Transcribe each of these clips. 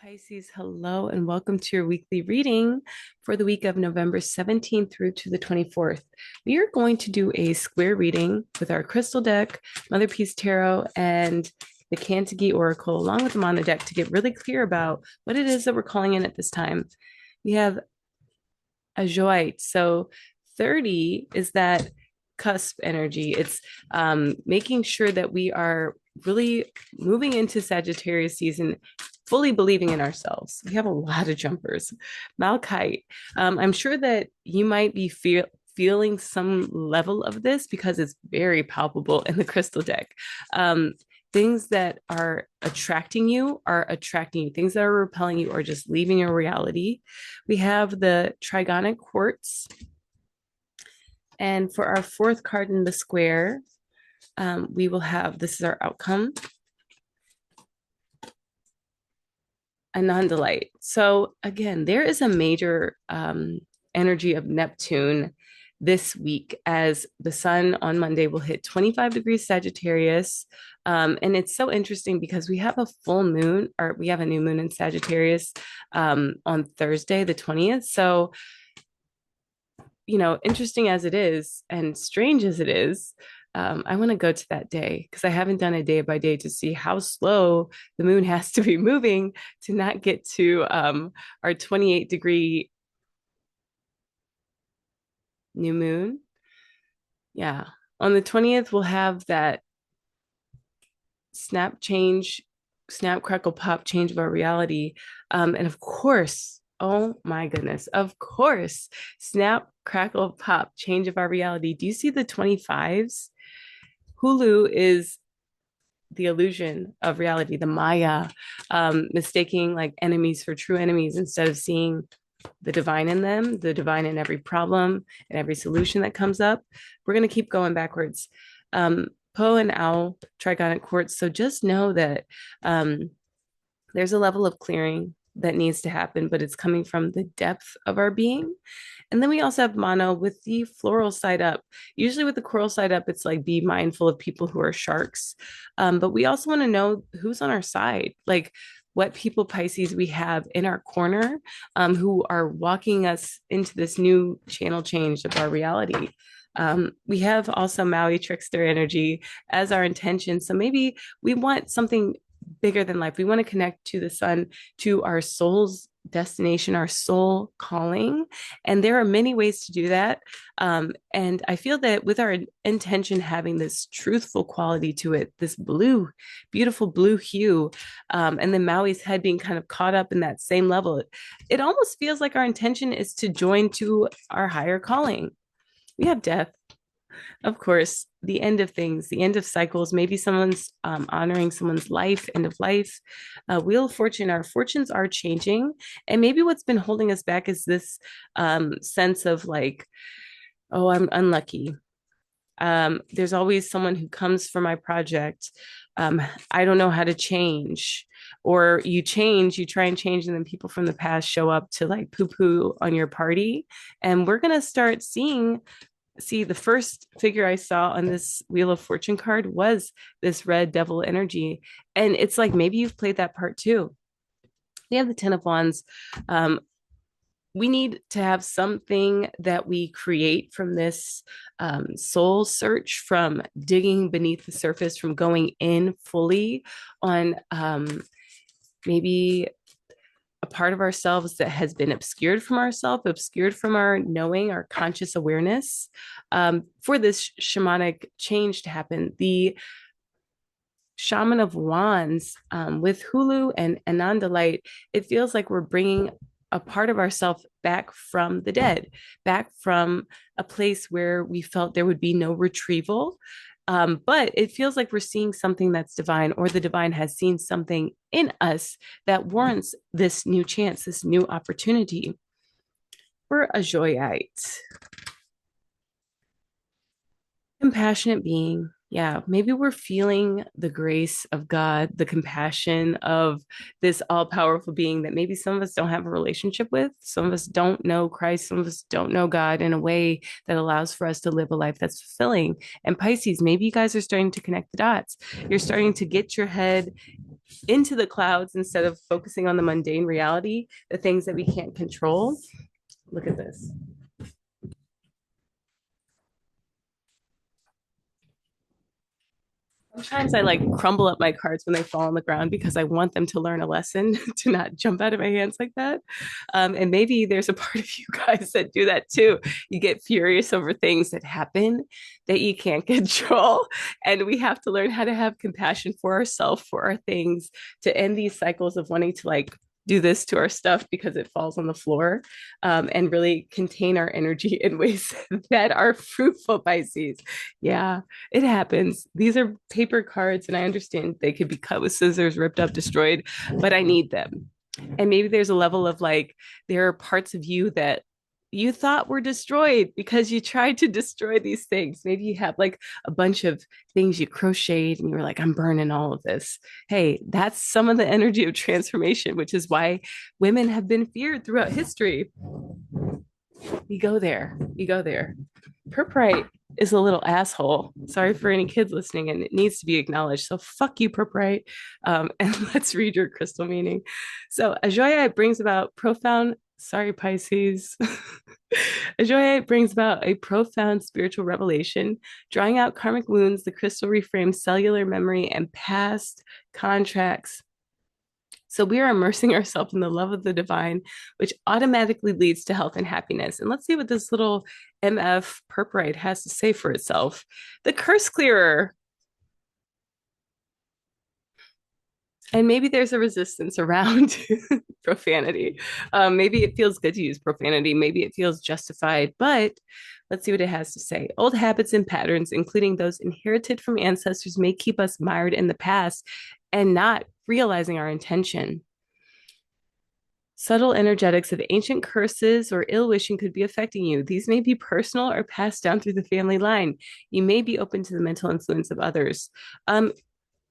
Pisces, hello, and welcome to your weekly reading for the week of November 17th through to the 24th. We are going to do a square reading with our crystal deck, Mother Peace Tarot, and the Kantigi Oracle, along with the Mono deck to get really clear about what it is that we're calling in at this time. We have a joite. So 30 is that cusp energy. It's making sure that we are really moving into Sagittarius season fully believing in ourselves. We have a lot of jumpers. Malachite, I'm sure that you might be feeling some level of this because it's very palpable in the crystal deck. Things that are attracting you are attracting you. Things that are repelling you are just leaving your reality. We have the trigonic quartz. And for our fourth card in the square, we will have, this is our outcome, a non-delight. So again, there is a major energy of Neptune this week as the sun on Monday will hit 25 degrees Sagittarius. And it's so interesting because we have a full moon, or we have a new moon in Sagittarius on Thursday, the 20th. So, you know, interesting as it is and strange as it is, I want to go to that day because I haven't done a day by day to see how slow the moon has to be moving to not get to our 28-degree new moon. Yeah. On the 20th, we'll have that snap change, snap, crackle, pop change of our reality. And of course, oh my goodness, of course, snap, crackle, pop change of our reality. Do you see the 25s? Hulu is the illusion of reality, the Maya, mistaking like enemies for true enemies instead of seeing the divine in them, the divine in every problem and every solution that comes up. We're going to keep going backwards. Poe and Owl, trigonic quartz. So just know that there's a level of clearing that needs to happen, but it's coming from the depth of our being. And then we also have mono with the floral side up. Usually with the coral side up, it's like be mindful of people who are sharks. But we also want to know who's on our side, like what people, Pisces, we have in our corner who are walking us into this new channel change of our reality. We have also Maui trickster energy as our intention. So maybe we want something bigger than life. We want to connect to the sun, to our soul's destination, our soul calling. And there are many ways to do that. And I feel that with our intention having this truthful quality to it, this blue, beautiful blue hue, and then Maui's head being kind of caught up in that same level, it almost feels like our intention is to join to our higher calling. We have death, of course, the end of things, the end of cycles. Maybe someone's honoring someone's life, end of life. Wheel of Fortune, our fortunes are changing. And maybe what's been holding us back is this sense of like, oh, I'm unlucky. There's always someone who comes for my project. I don't know how to change. Or you change, you try and change, and then people from the past show up to like poo poo on your party. And we're going to start see the first figure I saw on this Wheel of Fortune card was this red devil energy. And it's like maybe you've played that part too. We have the Ten of Wands. We need to have something that we create from this soul search, from digging beneath the surface, from going in fully on maybe a part of ourselves that has been obscured from ourselves, obscured from our knowing, our conscious awareness, for this shamanic change to happen. The Shaman of Wands with Hulu and Anandalite, it feels like we're bringing a part of ourselves back from the dead, back from a place where we felt there would be no retrieval. But it feels like we're seeing something that's divine, or the divine has seen something in us that warrants this new chance, this new opportunity. We're a joyite, compassionate being. Yeah, maybe we're feeling the grace of God, the compassion of this all powerful being that maybe some of us don't have a relationship with. Some of us don't know Christ. Some of us don't know God in a way that allows for us to live a life that's fulfilling. And Pisces, maybe you guys are starting to connect the dots. You're starting to get your head into the clouds instead of focusing on the mundane reality, the things that we can't control. Look at this. Sometimes I like crumble up my cards when they fall on the ground because I want them to learn a lesson to not jump out of my hands like that. And maybe there's a part of you guys that do that too. You get furious over things that happen that you can't control. And we have to learn how to have compassion for ourselves, for our things, to end these cycles of wanting to like do this to our stuff because it falls on the floor, and really contain our energy in ways that are fruitful, Pisces. Yeah, it happens. These are paper cards, and I understand they could be cut with scissors, ripped up, destroyed, but I need them. And maybe there's a level of like, there are parts of you that you thought were destroyed because you tried to destroy these things. Maybe you have like a bunch of things you crocheted and you were like, I'm burning all of this. Hey, that's some of the energy of transformation, which is why women have been feared throughout history. You go there. You go there. Purprite is a little asshole. Sorry for any kids listening, and it needs to be acknowledged. So fuck you, Purprite. And let's read your crystal meaning. So Ajoya brings about profound. Sorry, Pisces. Ajoya brings about a profound spiritual revelation, drawing out karmic wounds. The crystal reframes cellular memory and past contracts. So we are immersing ourselves in the love of the divine, which automatically leads to health and happiness. And let's see what this little MF Purprite has to say for itself. The curse clearer. And maybe there's a resistance around profanity. Maybe it feels good to use profanity. Maybe it feels justified, but let's see what it has to say. Old habits and patterns, including those inherited from ancestors, may keep us mired in the past and not realizing our intention. Subtle energetics of ancient curses or ill wishing could be affecting you. These may be personal or passed down through the family line. You may be open to the mental influence of others.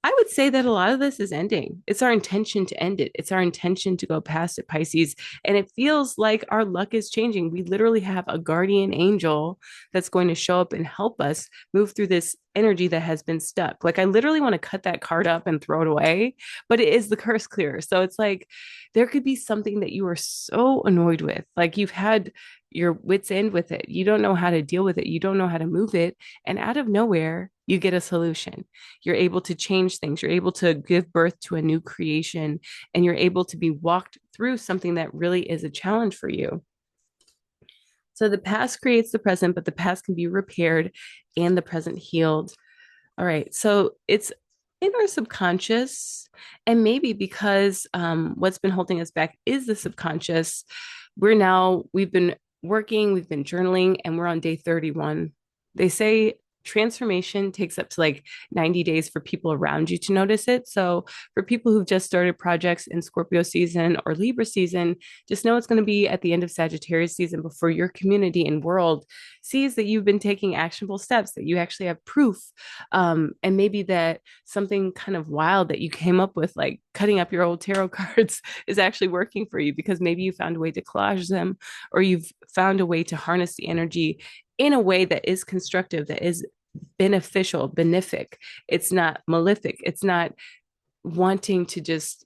I would say that a lot of this is ending. It's our intention to end it. It's our intention to go past it, Pisces. And it feels like our luck is changing. We literally have a guardian angel that's going to show up and help us move through this energy that has been stuck. Like, I literally want to cut that card up and throw it away, but it is the curse clearer. So it's like there could be something that you are so annoyed with. Like, you've had your wits end with it. You don't know how to deal with it. You don't know how to move it. And out of nowhere, you get a solution. You're able to change things. You're able to give birth to a new creation, and you're able to be walked through something that really is a challenge for you. So the past creates the present, but the past can be repaired and the present healed. All right. So it's in our subconscious. And maybe because what's been holding us back is the subconscious, we've been working, we've been journaling, and we're on day 31. They say transformation takes up to like 90 days for people around you to notice it. So for people who've just started projects in Scorpio season or Libra season, just know it's going to be at the end of Sagittarius season before your community and world sees that you've been taking actionable steps, that you actually have proof. And maybe that something kind of wild that you came up with, like cutting up your old tarot cards, is actually working for you because maybe you found a way to collage them, or you've found a way to harness the energy in a way that is constructive, that is beneficial, benefic. It's not malefic. It's not wanting to just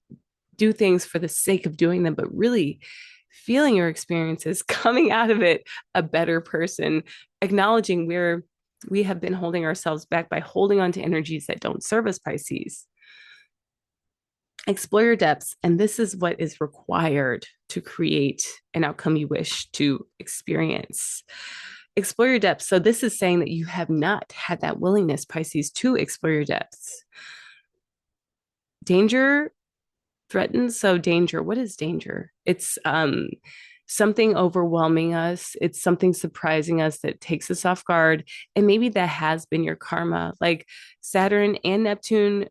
do things for the sake of doing them, but really feeling your experiences, coming out of it a better person, acknowledging where we have been holding ourselves back by holding on to energies that don't serve us, Pisces. Explore your depths, and this is what is required to create an outcome you wish to experience. Explore your depths. So this is saying that you have not had that willingness, Pisces, to explore your depths. Danger threatens. So danger, what is danger? It's something overwhelming us. It's something surprising us that takes us off guard. And maybe that has been your karma. Like Saturn and Neptune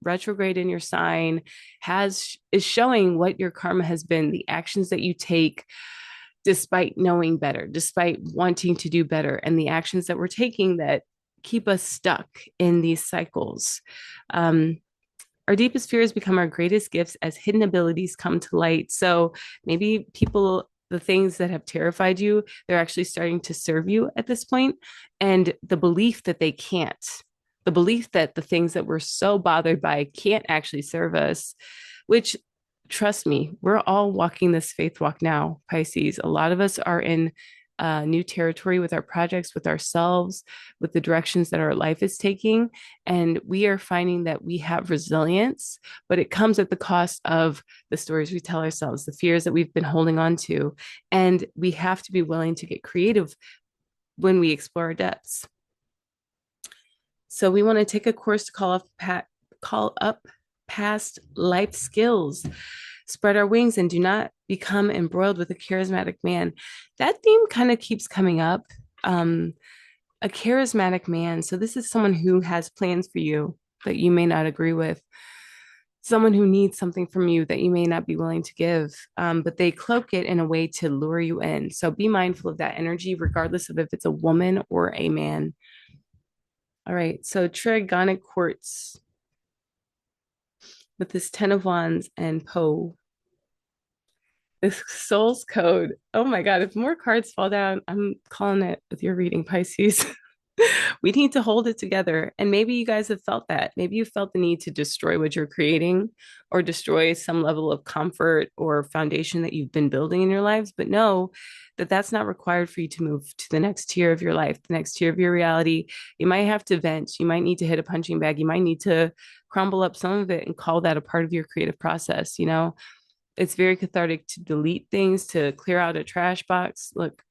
retrograde in your sign is showing what your karma has been, the actions that you take despite knowing better, despite wanting to do better, and the actions that we're taking that keep us stuck in these cycles. Our deepest fears become our greatest gifts as hidden abilities come to light. So maybe the things that have terrified you, they're actually starting to serve you at this point. And the belief that they can't the belief that the things that we're so bothered by can't actually serve us, which, trust me, we're all walking this faith walk now, Pisces. A lot of us are in new territory with our projects, with ourselves, with the directions that our life is taking. And we are finding that we have resilience, but it comes at the cost of the stories we tell ourselves, the fears that we've been holding on to. And we have to be willing to get creative when we explore our depths. So we want to take a course to call up past life skills, spread our wings, and do not become embroiled with a charismatic man. That theme kind of keeps coming up. Um, a charismatic man. So this is someone who has plans for you that you may not agree with. Someone who needs something from you that you may not be willing to give, but they cloak it in a way to lure you in. So be mindful of that energy, regardless of if it's a woman or a man. All right, so trigonic quartz with this 10 of wands and Poe. This soul's code. Oh my God, if more cards fall down, I'm calling it with your reading, Pisces. We need to hold it together. And maybe you guys have felt that. Maybe you felt the need to destroy what you're creating or destroy some level of comfort or foundation that you've been building in your lives. But know that that's not required for you to move to the next tier of your life, the next tier of your reality. You might have to vent. You might need to hit a punching bag. You might need to crumble up some of it and call that a part of your creative process. You know, it's very cathartic to delete things, to clear out a trash box. Look,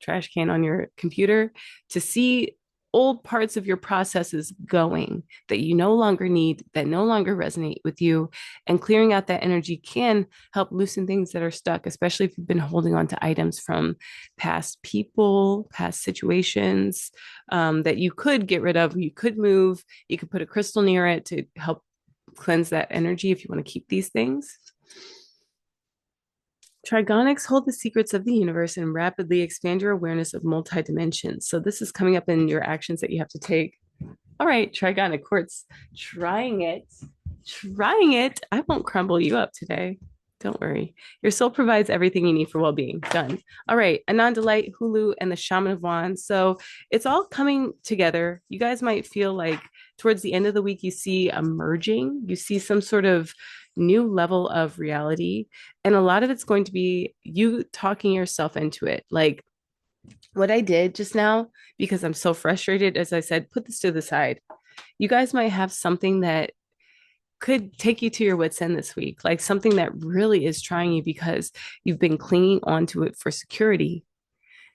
trash can on your computer, to see old parts of your processes going that you no longer need, that no longer resonate with you. And clearing out that energy can help loosen things that are stuck, especially if you've been holding on to items from past people, past situations, that you could get rid of. You could move, you could put a crystal near it to help cleanse that energy if you want to keep these things. Trigonics hold the secrets of the universe and rapidly expand your awareness of multi dimensions. So this is coming up in your actions that you have to take. All right, Trigonic quartz, trying it, trying it. I won't crumble you up today. Don't worry. Your soul provides everything you need for well-being. Done. All right, Ananda Light, Hulu, and the Shaman of Wands. So it's all coming together. You guys might feel like towards the end of the week, you see a merging. You see some sort of new level of reality. And a lot of it's going to be you talking yourself into it. Like what I did just now, because I'm so frustrated, as I said, put this to the side. You guys might have something that could take you to your wits' end this week, like something that really is trying you because you've been clinging onto it for security.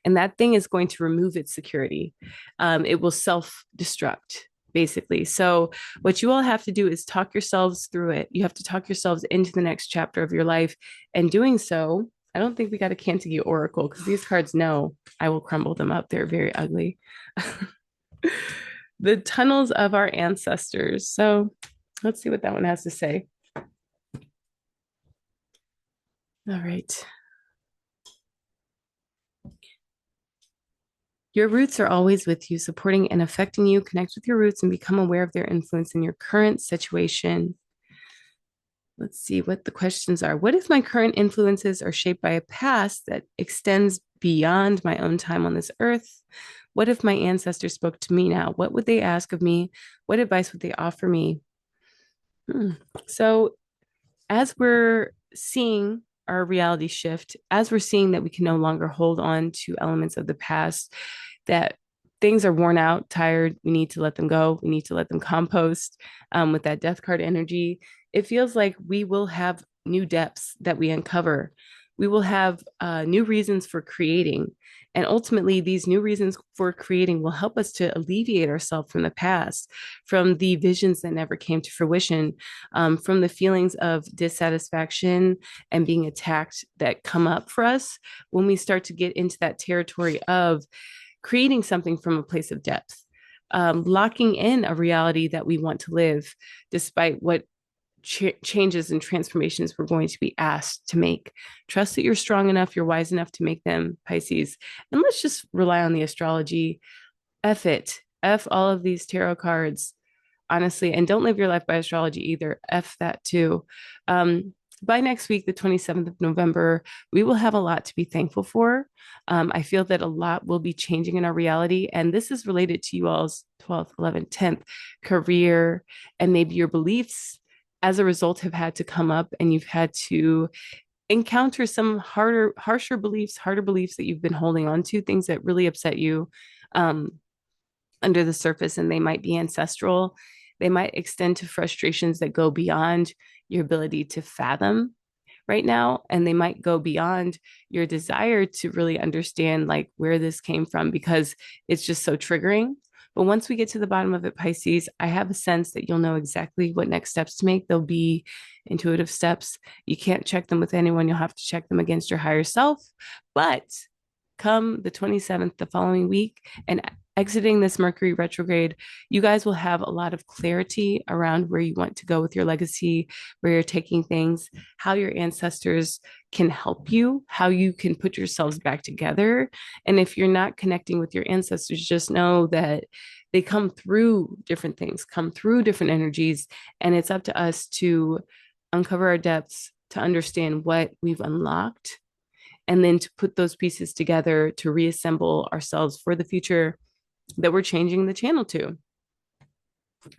And that thing is going to remove its security. It will self destruct, basically. So, what you all have to do is talk yourselves through it. You have to talk yourselves into the next chapter of your life. And doing so, I don't think we got a Cantigue Oracle because these cards know I will crumble them up. They're very ugly. The tunnels of our ancestors. So, let's see what that one has to say. All right. Your roots are always with you, supporting and affecting you. Connect with your roots and become aware of their influence in your current situation. Let's see what the questions are. What if my current influences are shaped by a past that extends beyond my own time on this earth? What if my ancestors spoke to me now? What would they ask of me? What advice would they offer me? So, as we're seeing our reality shift, as we're seeing that we can no longer hold on to elements of the past, that things are worn out, tired, we need to let them go, we need to let them compost, with that death card energy, it feels like we will have new depths that we uncover. We will have new reasons for creating. And ultimately, these new reasons for creating will help us to alleviate ourselves from the past, from the visions that never came to fruition, from the feelings of dissatisfaction and being attacked that come up for us when we start to get into that territory of creating something from a place of depth, locking in a reality that we want to live, despite what changes and transformations we're going to be asked to make. Trust that you're strong enough, you're wise enough to make them, Pisces. And let's just rely on the astrology. F it. F all of these tarot cards, honestly. And don't live your life by astrology either. F that too. by next week, the 27th of November, we will have a lot to be thankful for. I feel that a lot will be changing in our reality. And this is related to you all's 12th, 11th, 10th career, and maybe your beliefs as a result have had to come up, and you've had to encounter some harsher beliefs, harder beliefs that you've been holding on to, things that really upset you um, under the surface, and they might be ancestral. They might extend to frustrations that go beyond your ability to fathom right now, and they might go beyond your desire to really understand like where this came from, because it's just so triggering. But once we get to the bottom of it, Pisces, I have a sense that you'll know exactly what next steps to make. They'll be intuitive steps. You can't check them with anyone. You'll have to check them against your higher self. But come the 27th, the following week, and exiting this Mercury retrograde, you guys will have a lot of clarity around where you want to go with your legacy, where you're taking things, how your ancestors can help you, how you can put yourselves back together. And if you're not connecting with your ancestors, just know that they come through different things, come through different energies, and it's up to us to uncover our depths, to understand what we've unlocked, and then to put those pieces together to reassemble ourselves for the future that we're changing the channel to.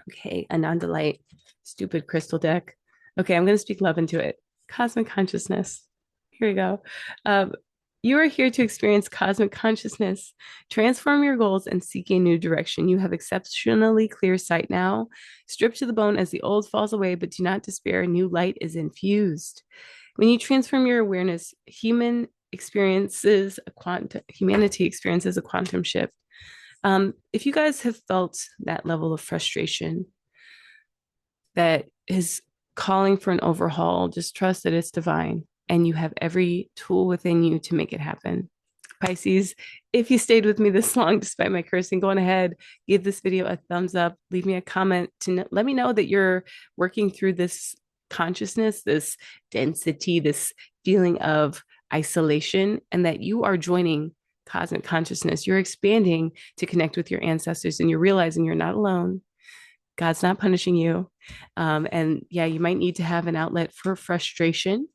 Okay, Ananda Light, stupid crystal deck. Okay, I'm going to speak love into it. Cosmic consciousness. Here we go. You are here to experience cosmic consciousness, transform your goals, and seek a new direction. You have exceptionally clear sight now. Stripped to the bone as the old falls away, but do not despair. New light is infused. When you transform your awareness, humanity experiences a quantum shift. If you guys have felt that level of frustration that is calling for an overhaul, just trust that it's divine, and you have every tool within you to make it happen. Pisces, if you stayed with me this long despite my cursing, go on ahead, give this video a thumbs up, leave me a comment to let me know that you're working through this consciousness, this density, this feeling of isolation, and that you are joining cosmic consciousness. You're expanding to connect with your ancestors, and you're realizing you're not alone. God's not punishing you. And yeah, you might need to have an outlet for frustration.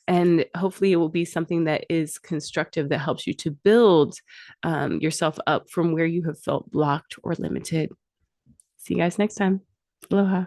And hopefully, it will be something that is constructive, that helps you to build yourself up from where you have felt blocked or limited. See you guys next time. Aloha.